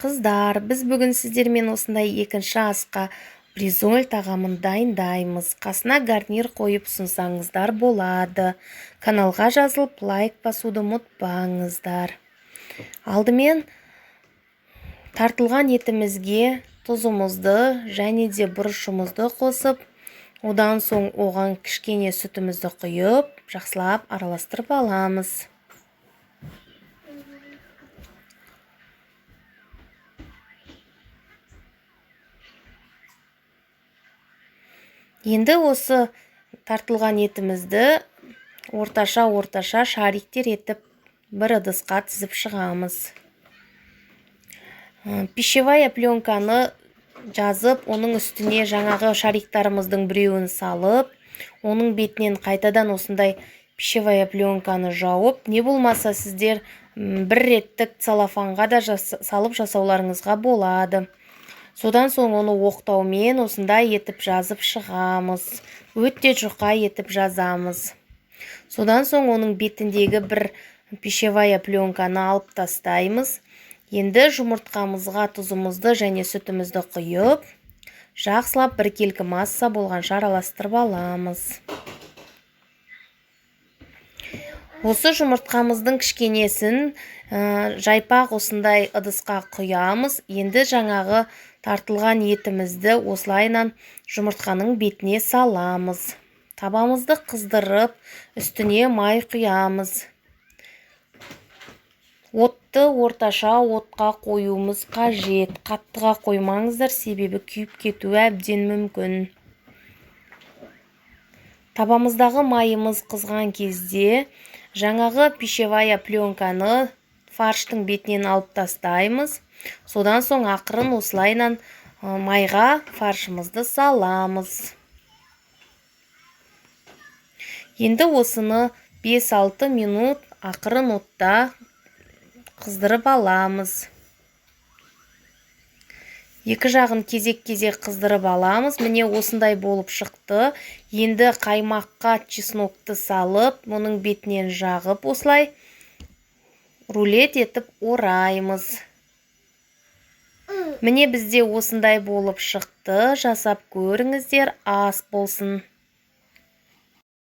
Қыздар, біз бүгін сіздермен осындай екінші асқа бризоль тағамын дайындаймыз. Қасына гарнир қойып ұсынсаңыздар болады. Каналға жазылып лайк басуды ұмытпаңыздар. Алдымен тартылған етімізге тұзымызды және де бұрышымызды қосып, одан соң оған кішкене сүтімізді құйып, жақсылап араластырып аламыз. Енді осы тартылған етімізді орташа шариктер етіп бір ыдысқа тізіп шығамыз. Пищевая пленканы жазып, оның үстіне жаңағы шариктарымыздың біреуін салып, оның бетінен қайтадан осындай пищевая пленканы жауып, не болмаса сіздер бір реттік целлофанға да салып жасауларыңызға болады. Содан соң оны оқтаумен осындай етіп жазып шығамыз. Өтте жұқа етіп жазамыз. Содан соң оның бетіндегі бір пищевая пленканы алып тастаймыз. Енді жұмыртқамызға тұзымызды және сүтімізді құйып, жақсылап біркелкі масса болғанша араластырып аламыз. Осы жұмыртқамыздың кішкенесін жайпақ осындай ыдысқа құямыз. Енді жаңағы тартылған етімізді осылайынан жұмыртқаның бетіне саламыз. Табамызды қыздырып, үстіне май құямыз. Отты орташа отқа қоюымыз қажет. Қаттыға қоймаңыздар, себебі күйіп кетуі әбден мүмкін. Табамыздағы майымыз қызған кезде жаңағы пищевая пленканы фарштың бетінен алып тастаймыз. Содан соң ақырын осылайынан майға фаршымызды саламыз. Енді осыны 5-6 минут ақырын отта қыздырып аламыз. Екі жағын кезек-кезек қыздырып аламыз. Міне осындай болып шықты. Енді қаймаққа чеснокты салып, оның бетінен жағып осылай рулет етіп ораймыз. Міне бізде осындай болып шықты. Жасап көріңіздер, ас болсын.